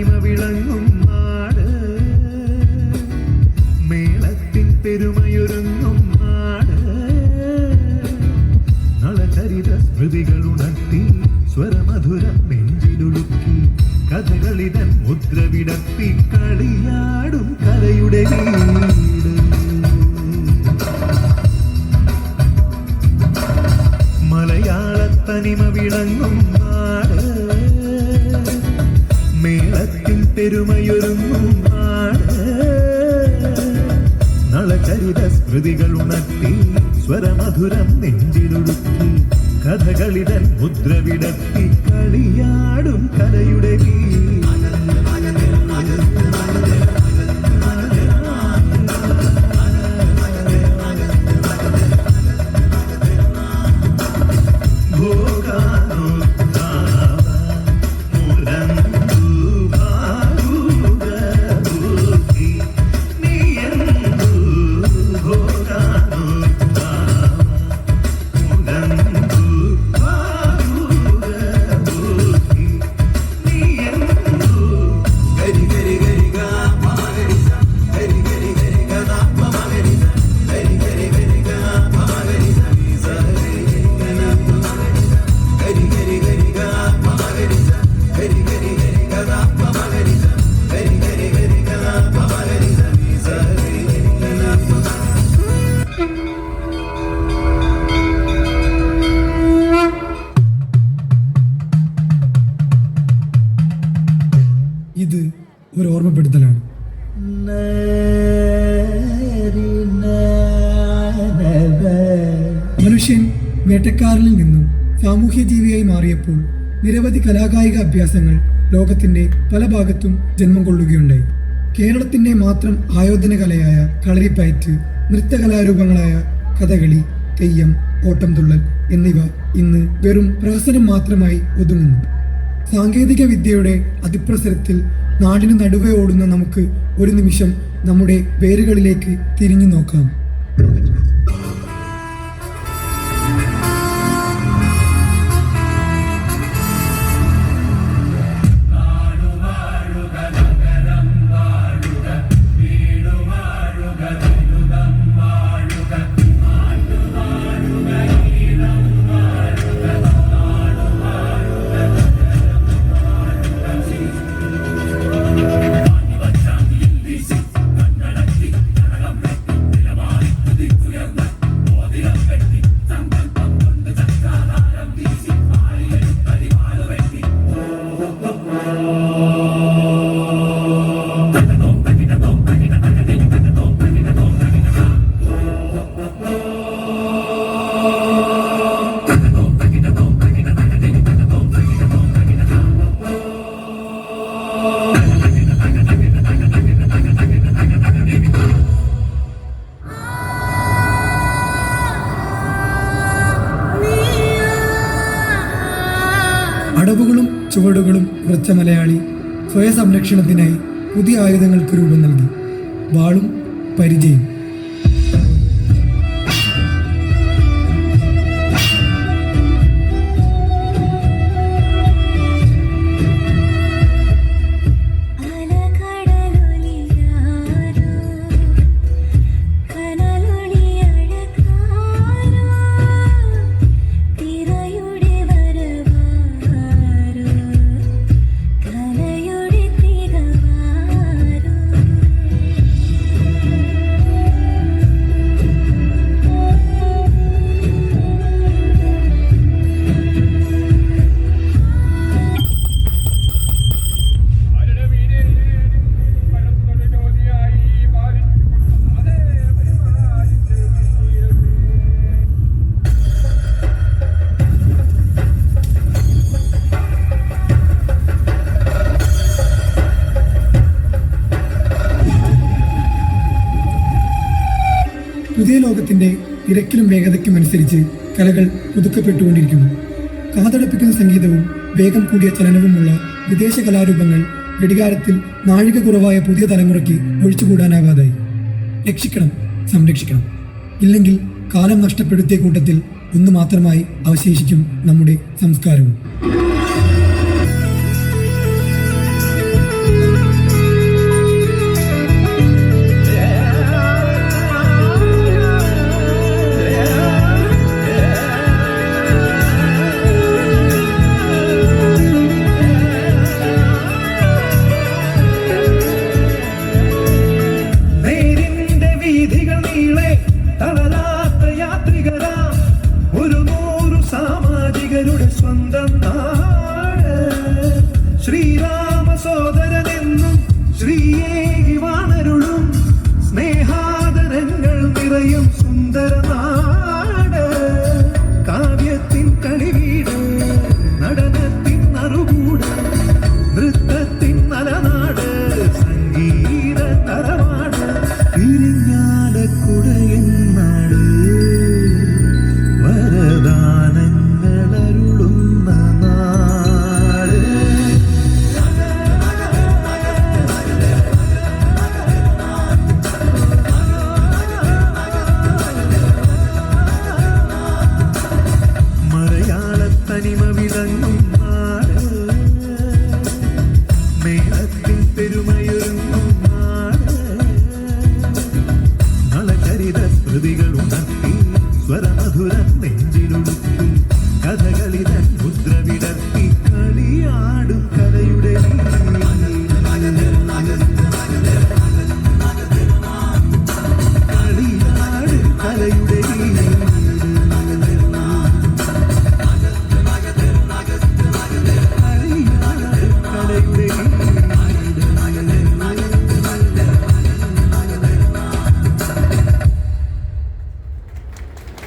തനിമ വിളങ്ങും നാട്, മേളത്തിൻ പെരുമയൊരുങ്ങും നാട്. നളചരിത സ്മൃതികൾ ഉണർത്തി സ്വരമധുരം നെഞ്ചിലുളുക്കി കഥകളിതൻ മുദ്ര വിടർത്തി കളിയാടും കലയുടെ വീട്. മലയാള തനിമ വിളങ്ങും നാട്, മേളത്തിൻ പെരുമയൊരുങ്ങും നാട്. നളചരിത സ്മൃതികൾ ഉണർത്തി സ്വരമധുരം നെഞ്ചിലൊടുക്കി കഥകളിതൻ മുദ്ര വിടർത്തി കളിയാടും കലയുടെ ഇത് ഒരു ഓർമ്മപ്പെടുത്തലാണ്. മനുഷ്യൻ വേട്ടക്കാരനിൽ നിന്നും സാമൂഹ്യ ജീവിയായി മാറിയപ്പോൾ നിരവധി കലാകായിക അഭ്യാസങ്ങൾ ലോകത്തിന്റെ പല ഭാഗത്തും ജന്മം കൊള്ളുകയുണ്ടായി. കേരളത്തിന്റെ മാത്രം ആയോധന കലയായ കളരിപ്പയറ്റ്, നൃത്തകലാരൂപങ്ങളായ കഥകളി, തെയ്യം, ഓട്ടംതുള്ളൽ എന്നിവ ഇന്ന് വെറും പ്രഹസനം മാത്രമായി ഒതുങ്ങുന്നു. സാങ്കേതിക വിദ്യയുടെ അതിപ്രസരത്തിൽ നാടിന് നടുവേ ഓടുന്ന നമുക്ക് ഒരു നിമിഷം നമ്മുടെ വേരുകളിലേക്ക് തിരിഞ്ഞു നോക്കാം. അടവുകളും ചുവടുകളും ഉറച്ച മലയാളി സ്വയ സംരക്ഷണത്തിനായി പുതിയ ആയുധങ്ങൾക്ക് രൂപം നൽകി. വാളും പരിചയം. പുതിയ ലോകത്തിന്റെ തിരക്കിലും വേഗതയ്ക്കും അനുസരിച്ച് കലകൾ പുതുക്കപ്പെട്ടുകൊണ്ടിരിക്കുന്നു. കാതടപ്പിക്കുന്ന സംഗീതവും വേഗം കൂടിയ ചലനവുമുള്ള വിദേശ കലാരൂപങ്ങൾ ഘടികാരത്തിൽ നാഴിക കുറവായ പുതിയ തലമുറയ്ക്ക് ഒഴിച്ചുകൂടാനാകാതായി. രക്ഷിക്കണം, സംരക്ഷിക്കണം. ഇല്ലെങ്കിൽ കാലം നഷ്ടപ്പെടുത്തിയ കൂട്ടത്തിൽ ഒന്ന് മാത്രമായി അവശേഷിക്കും നമ്മുടെ സംസ്കാരവും. ശ്രീയേ